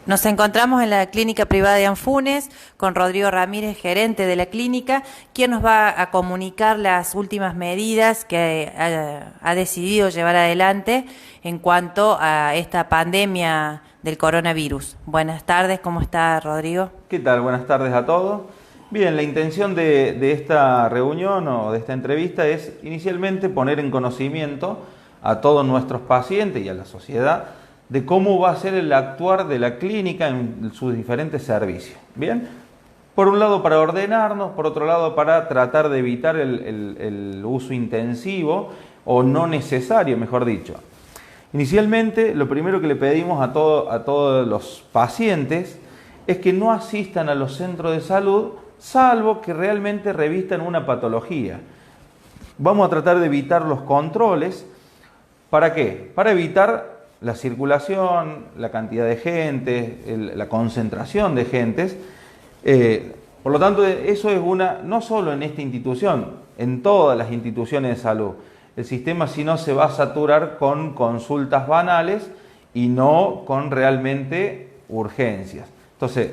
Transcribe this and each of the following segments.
Nos encontramos en la clínica privada de Anfunes con Rodrigo Ramírez, gerente de la clínica, quien nos va a comunicar las últimas medidas que ha decidido llevar adelante en cuanto a esta pandemia del coronavirus. Buenas tardes, ¿cómo está Rodrigo? ¿Qué tal? Buenas tardes a todos. Bien, la intención de esta reunión o de esta entrevista es inicialmente poner en conocimiento a todos nuestros pacientes y a la sociedad de cómo va a ser el actuar de la clínica en sus diferentes servicios. Bien, por un lado para ordenarnos, por otro lado para tratar de evitar el uso intensivo o no necesario, mejor dicho. Inicialmente, lo primero que le pedimos a todos los pacientes es que no asistan a los centros de salud, salvo que realmente revistan una patología. Vamos a tratar de evitar los controles. ¿Para qué? Para evitar la circulación, la cantidad de gente, la concentración de gentes. Por lo tanto, eso es no solo en esta institución, en todas las instituciones de salud. El sistema, si no, se va a saturar con consultas banales y no con realmente urgencias. Entonces,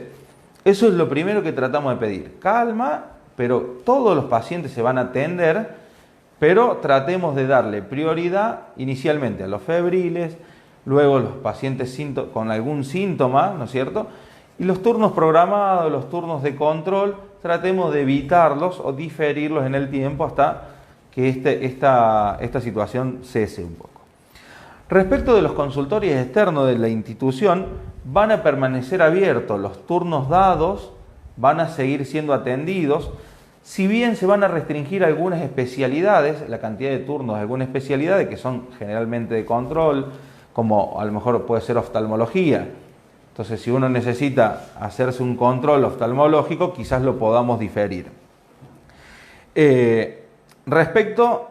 eso es lo primero que tratamos de pedir. Calma, pero todos los pacientes se van a atender, pero tratemos de darle prioridad inicialmente a los febriles, luego los pacientes con algún síntoma, ¿no es cierto? Y los turnos programados, los turnos de control, tratemos de evitarlos o diferirlos en el tiempo hasta que esta situación cese un poco. Respecto de los consultorios externos de la institución, van a permanecer abiertos, los turnos dados van a seguir siendo atendidos, si bien se van a restringir algunas especialidades, la cantidad de turnos de algunas especialidades que son generalmente de control, como a lo mejor puede ser oftalmología. Entonces, si uno necesita hacerse un control oftalmológico, quizás lo podamos diferir. Respecto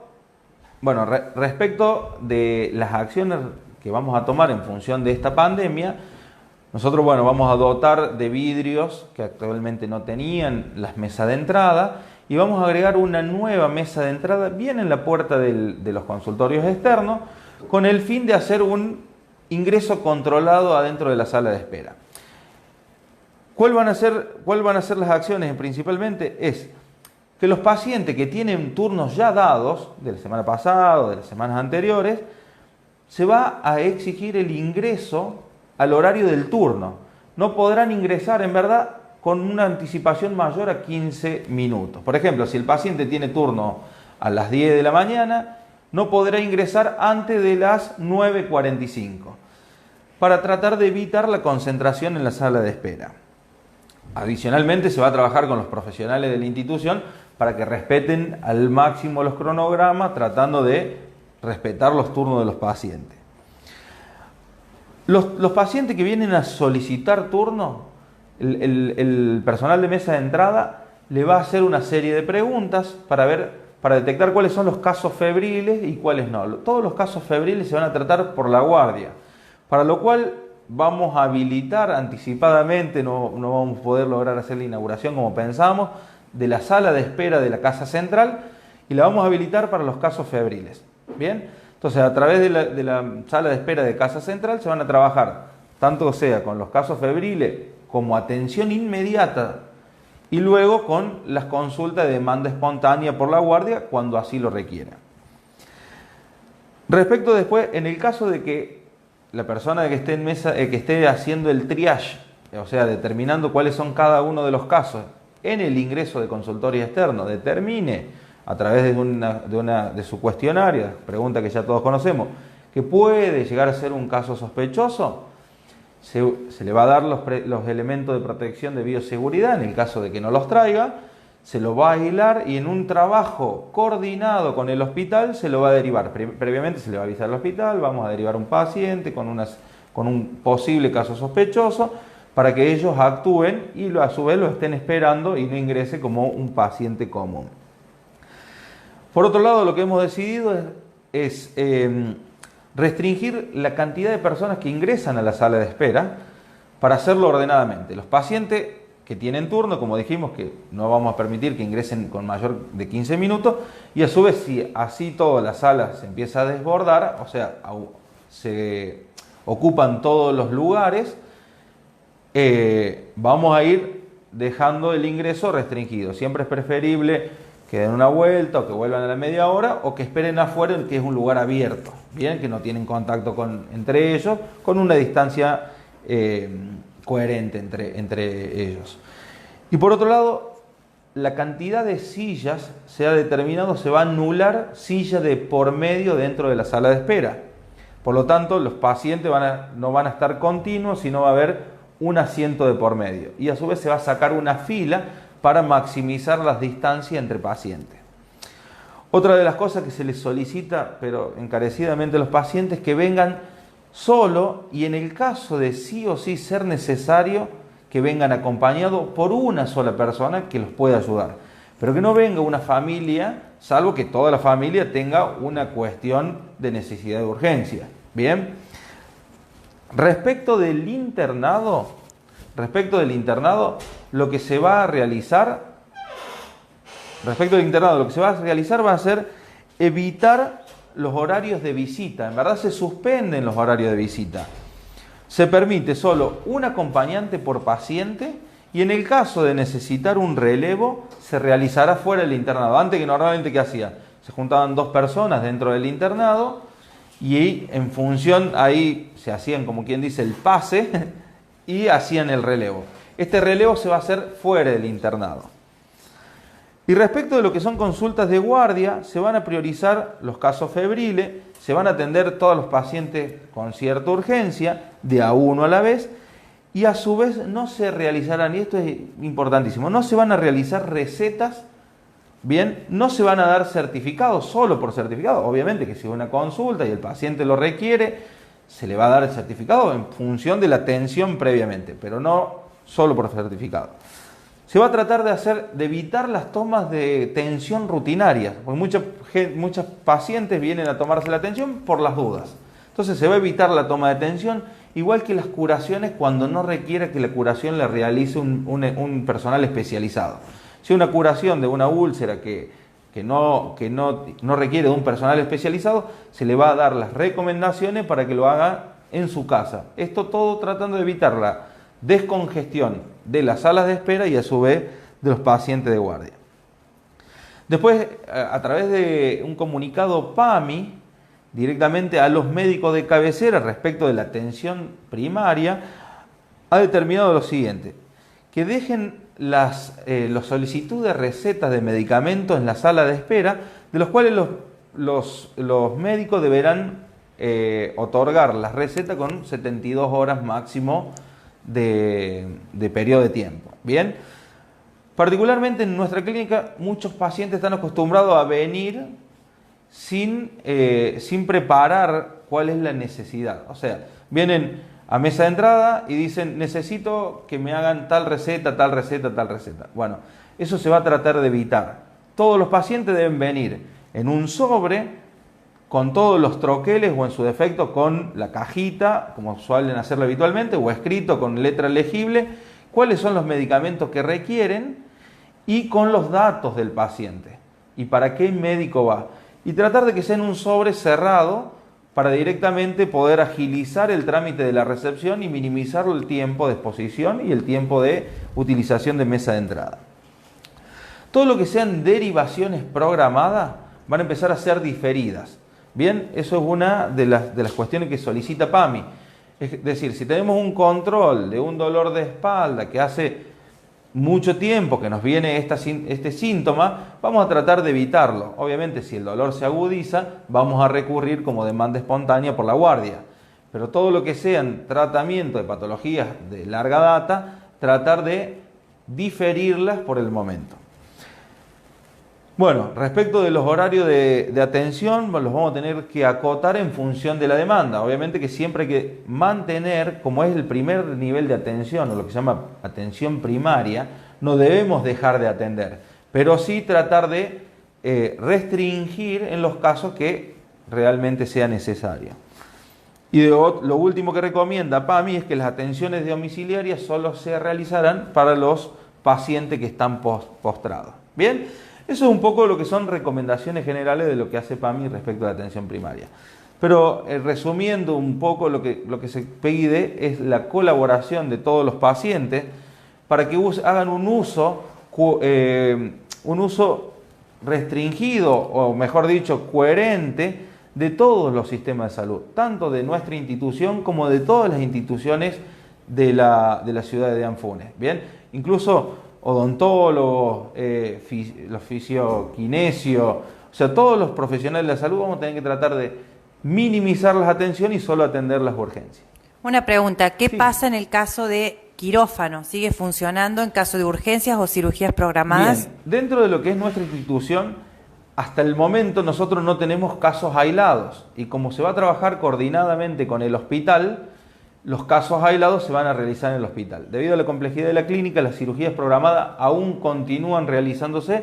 de las acciones que vamos a tomar en función de esta pandemia, nosotros vamos a dotar de vidrios que actualmente no tenían las mesas de entrada y vamos a agregar una nueva mesa de entrada bien en la puerta de los consultorios externos, con el fin de hacer un ingreso controlado adentro de la sala de espera. ¿Cuál van a ser las acciones principalmente? Es que los pacientes que tienen turnos ya dados, de la semana pasada o de las semanas anteriores, se va a exigir el ingreso al horario del turno. No podrán ingresar, en verdad, con una anticipación mayor a 15 minutos. Por ejemplo, si el paciente tiene turno a las 10 de la mañana, no podrá ingresar antes de las 9:45, para tratar de evitar la concentración en la sala de espera. Adicionalmente, se va a trabajar con los profesionales de la institución para que respeten al máximo los cronogramas, tratando de respetar los turnos de los pacientes. Los pacientes que vienen a solicitar turno, el personal de mesa de entrada le va a hacer una serie de preguntas para detectar cuáles son los casos febriles y cuáles no. Todos los casos febriles se van a tratar por la guardia, para lo cual vamos a habilitar anticipadamente, no vamos a poder lograr hacer la inauguración como pensamos, de la sala de espera de la Casa Central, y la vamos a habilitar para los casos febriles. Bien, entonces a través de la sala de espera de Casa Central se van a trabajar, tanto sea con los casos febriles como atención inmediata, y luego con las consultas de demanda espontánea por la guardia cuando así lo requiera. Respecto después, en el caso de que la persona que esté en mesa, que esté haciendo el triage, o sea, determinando cuáles son cada uno de los casos en el ingreso de consultorio externo, determine a través de su cuestionario, pregunta que ya todos conocemos, que puede llegar a ser un caso sospechoso, se le va a dar los elementos de protección de bioseguridad en el caso de que no los traiga, se lo va a aislar y en un trabajo coordinado con el hospital se lo va a derivar. Previamente se le va a avisar al hospital, vamos a derivar un paciente con un posible caso sospechoso para que ellos actúen y a su vez lo estén esperando y no ingrese como un paciente común. Por otro lado, lo que hemos decidido es restringir la cantidad de personas que ingresan a la sala de espera para hacerlo ordenadamente. Los pacientes que tienen turno, como dijimos, que no vamos a permitir que ingresen con mayor de 15 minutos, y a su vez, si así toda la sala se empieza a desbordar, o sea, se ocupan todos los lugares, vamos a ir dejando el ingreso restringido. Siempre es preferible que den una vuelta o que vuelvan a la media hora o que esperen afuera, que es un lugar abierto, bien, que no tienen contacto entre ellos, con una distancia coherente entre ellos. Y por otro lado, la cantidad de sillas se ha determinado, se va a anular silla de por medio dentro de la sala de espera. Por lo tanto, los pacientes no van a estar continuos, sino va a haber un asiento de por medio. Y a su vez se va a sacar una fila para maximizar las distancias entre pacientes. Otra de las cosas que se les solicita, pero encarecidamente a los pacientes, que vengan solo y en el caso de sí o sí ser necesario, que vengan acompañados por una sola persona que los pueda ayudar. Pero que no venga una familia, salvo que toda la familia tenga una cuestión de necesidad de urgencia. Bien. Respecto del internado, lo que se va a realizar va a ser evitar los horarios de visita. En verdad se suspenden los horarios de visita. Se permite solo un acompañante por paciente y en el caso de necesitar un relevo se realizará fuera del internado. Antes, que normalmente, ¿qué hacía? Se juntaban 2 personas dentro del internado y en función ahí se hacían, como quien dice, el pase y hacían el relevo. Este relevo se va a hacer fuera del internado. Y respecto de lo que son consultas de guardia, se van a priorizar los casos febriles, se van a atender todos los pacientes con cierta urgencia, de a uno a la vez, y a su vez no se realizarán, y esto es importantísimo, no se van a realizar recetas, bien, no se van a dar certificados solo por certificado. Obviamente que si es una consulta y el paciente lo requiere, se le va a dar el certificado en función de la atención previamente, pero no solo por certificado. Se va a tratar de evitar las tomas de tensión rutinarias, porque muchos pacientes vienen a tomarse la tensión por las dudas. Entonces se va a evitar la toma de tensión, igual que las curaciones cuando no requiere que la curación la realice un personal especializado. Si una curación de una úlcera que no requiere de un personal especializado, se le va a dar las recomendaciones para que lo haga en su casa. Esto todo tratando de evitar la descongestión de las salas de espera y a su vez de los pacientes de guardia. Después, a través de un comunicado PAMI, directamente a los médicos de cabecera respecto de la atención primaria, ha determinado lo siguiente: que dejen las solicitudes de recetas de medicamentos en la sala de espera, de los cuales los médicos deberán otorgar las recetas con 72 horas máximo de periodo de tiempo. Bien, particularmente en nuestra clínica muchos pacientes están acostumbrados a venir sin preparar cuál es la necesidad. O sea, vienen a mesa de entrada y dicen: necesito que me hagan tal receta, tal receta, tal receta. Bueno, eso se va a tratar de evitar. Todos los pacientes deben venir en un sobre con todos los troqueles o en su defecto con la cajita, como suelen hacerlo habitualmente, o escrito con letra legible, cuáles son los medicamentos que requieren y con los datos del paciente y para qué médico va. Y tratar de que sea en un sobre cerrado para directamente poder agilizar el trámite de la recepción y minimizar el tiempo de exposición y el tiempo de utilización de mesa de entrada. Todo lo que sean derivaciones programadas van a empezar a ser diferidas. Bien, eso es una de las cuestiones que solicita PAMI. Es decir, si tenemos un control de un dolor de espalda que hace mucho tiempo que nos viene este síntoma, vamos a tratar de evitarlo. Obviamente, si el dolor se agudiza, vamos a recurrir como demanda espontánea por la guardia. Pero todo lo que sean tratamientos de patologías de larga data, tratar de diferirlas por el momento. Bueno, respecto de los horarios de atención, los vamos a tener que acotar en función de la demanda. Obviamente que siempre hay que mantener, como es el primer nivel de atención, o lo que se llama atención primaria, no debemos dejar de atender, pero sí tratar de restringir en los casos que realmente sea necesario. Y lo último que recomienda PAMI es que las atenciones domiciliarias solo se realizarán para los pacientes que están postrados. ¿Bien? Eso es un poco lo que son recomendaciones generales de lo que hace PAMI respecto a la atención primaria. Pero resumiendo un poco lo que se pide es la colaboración de todos los pacientes para que hagan un uso restringido, o mejor dicho, coherente de todos los sistemas de salud, tanto de nuestra institución como de todas las instituciones de la ciudad de Anfunes. Bien, incluso odontólogos, los fisiokinesios, o sea, todos los profesionales de la salud vamos a tener que tratar de minimizar las atenciones y solo atender las urgencias. Una pregunta, ¿qué Sí. pasa en el caso de quirófano? ¿Sigue funcionando en caso de urgencias o cirugías programadas? Bien, dentro de lo que es nuestra institución, hasta el momento nosotros no tenemos casos aislados y como se va a trabajar coordinadamente con el hospital, los casos aislados se van a realizar en el hospital. Debido a la complejidad de la clínica, las cirugías programadas aún continúan realizándose,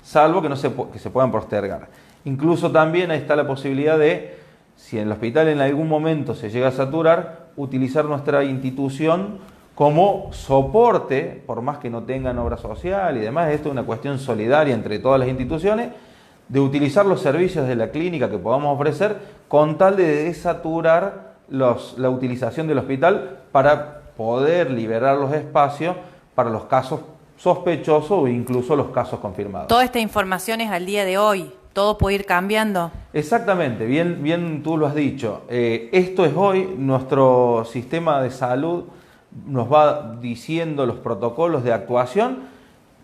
salvo que se puedan postergar. Incluso también ahí está la posibilidad de, si en el hospital en algún momento se llega a saturar, utilizar nuestra institución como soporte, por más que no tengan obra social y demás. Esto es una cuestión solidaria entre todas las instituciones, de utilizar los servicios de la clínica que podamos ofrecer con tal de desaturar la utilización del hospital para poder liberar los espacios para los casos sospechosos o incluso los casos confirmados. Toda esta información es al día de hoy, todo puede ir cambiando. Exactamente, bien tú lo has dicho. Esto es hoy, nuestro sistema de salud nos va diciendo los protocolos de actuación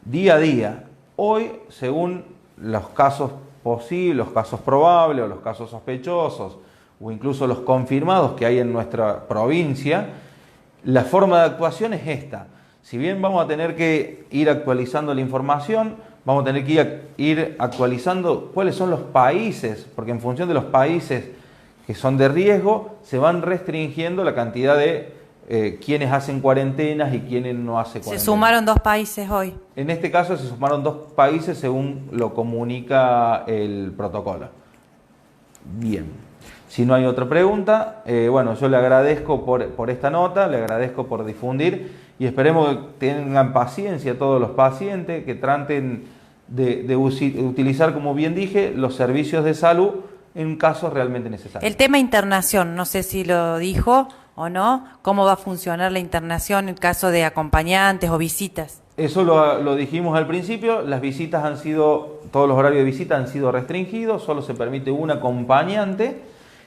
día a día. Hoy, según los casos posibles, los casos probables o los casos sospechosos o incluso los confirmados que hay en nuestra provincia, la forma de actuación es esta. Si bien vamos a tener que ir actualizando la información, vamos a tener que ir actualizando cuáles son los países, porque en función de los países que son de riesgo, se van restringiendo la cantidad de quienes hacen cuarentenas y quienes no hacen cuarentenas. Se sumaron 2 países hoy. En este caso se sumaron 2 países según lo comunica el protocolo. Bien, si no hay otra pregunta, bueno, yo le agradezco por esta nota, le agradezco por difundir y esperemos que tengan paciencia todos los pacientes, que traten de utilizar, como bien dije, los servicios de salud en casos realmente necesarios. El tema internación, no sé si lo dijo o no, ¿cómo va a funcionar la internación en caso de acompañantes o visitas? Eso lo dijimos al principio, las visitas todos los horarios de visita han sido restringidos, solo se permite un acompañante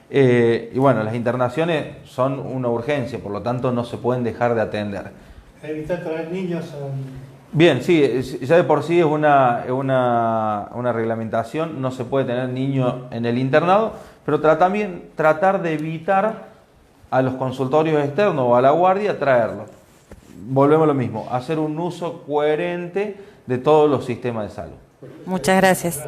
y bueno, las internaciones son una urgencia, por lo tanto no se pueden dejar de atender. Evitar traer niños. Bien, sí, ya de por sí es una reglamentación, no se puede tener niños en el internado, pero también tratar de evitar a los consultorios externos o a la guardia traerlos. Volvemos a lo mismo, hacer un uso coherente de todos los sistemas de salud. Muchas gracias.